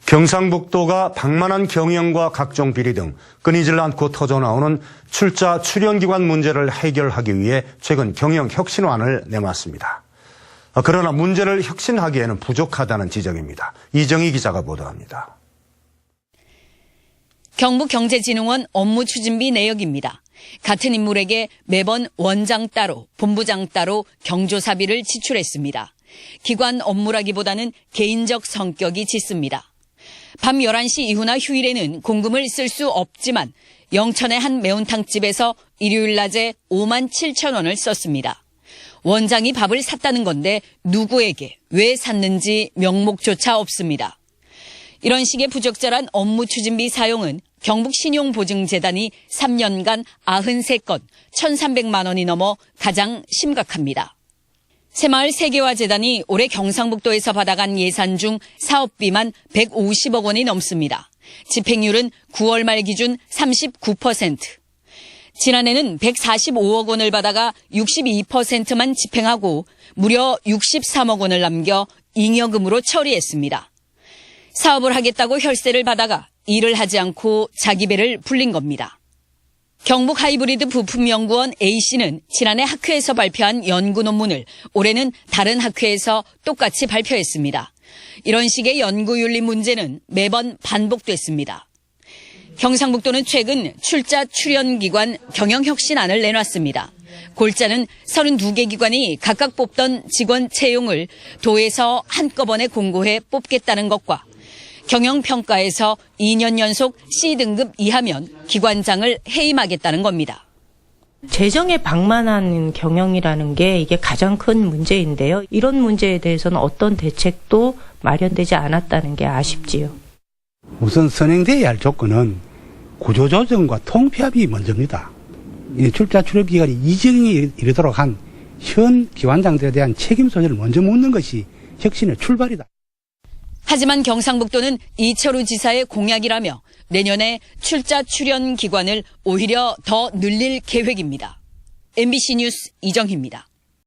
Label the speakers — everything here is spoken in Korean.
Speaker 1: 경상북도가 방만한 경영과 각종 비리 등 끊이질 않고 터져나오는 출자 출연기관 문제를 해결하기 위해 최근 경영혁신안을 내놨습니다. 그러나 문제를 혁신하기에는 부족하다는 지적입니다. 이정희 기자가 보도합니다.
Speaker 2: 경북경제진흥원 업무추진비 내역입니다. 같은 인물에게 매번 원장 따로, 본부장 따로 경조사비를 지출했습니다. 기관 업무라기보다는 개인적 성격이 짙습니다. 밤 11시 이후나 휴일에는 공금을 쓸 수 없지만 영천의 한 매운탕집에서 일요일 낮에 5만 7천 원을 썼습니다. 원장이 밥을 샀다는 건데 누구에게 왜 샀는지 명목조차 없습니다. 이런 식의 부적절한 업무추진비 사용은 경북신용보증재단이 3년간 93건 1,300만 원이 넘어 가장 심각합니다. 새마을 세계화재단이 올해 경상북도에서 받아간 예산 중 사업비만 150억 원이 넘습니다. 집행률은 9월 말 기준 39%. 지난해는 145억 원을 받아가 62%만 집행하고 무려 63억 원을 남겨 잉여금으로 처리했습니다. 사업을 하겠다고 혈세를 받아가 일을 하지 않고 자기 배를 불린 겁니다. 경북 하이브리드 부품연구원 A씨는 지난해 학회에서 발표한 연구 논문을 올해는 다른 학회에서 똑같이 발표했습니다. 이런 식의 연구윤리 문제는 매번 반복됐습니다. 경상북도는 최근 출자 출연기관 경영혁신안을 내놨습니다. 골자는 32개 기관이 각각 뽑던 직원 채용을 도에서 한꺼번에 공고해 뽑겠다는 것과 경영평가에서 2년 연속 C등급 이하면 기관장을 해임하겠다는 겁니다.
Speaker 3: 재정에 방만한 경영이라는 게 이게 가장 큰 문제인데요. 이런 문제에 대해서는 어떤 대책도 마련되지 않았다는 게 아쉽지요.
Speaker 4: 우선 선행돼야 할 조건은 구조조정과 통폐합이 먼저입니다. 출자 출입기관이 이정에 이르도록 한 현 기관장들에 대한 책임 소재를 먼저 묻는 것이 혁신의 출발이다.
Speaker 2: 하지만 경상북도는 이철우 지사의 공약이라며 내년에 출자 출연 기관을 오히려 더 늘릴 계획입니다. MBC 뉴스 이정희입니다.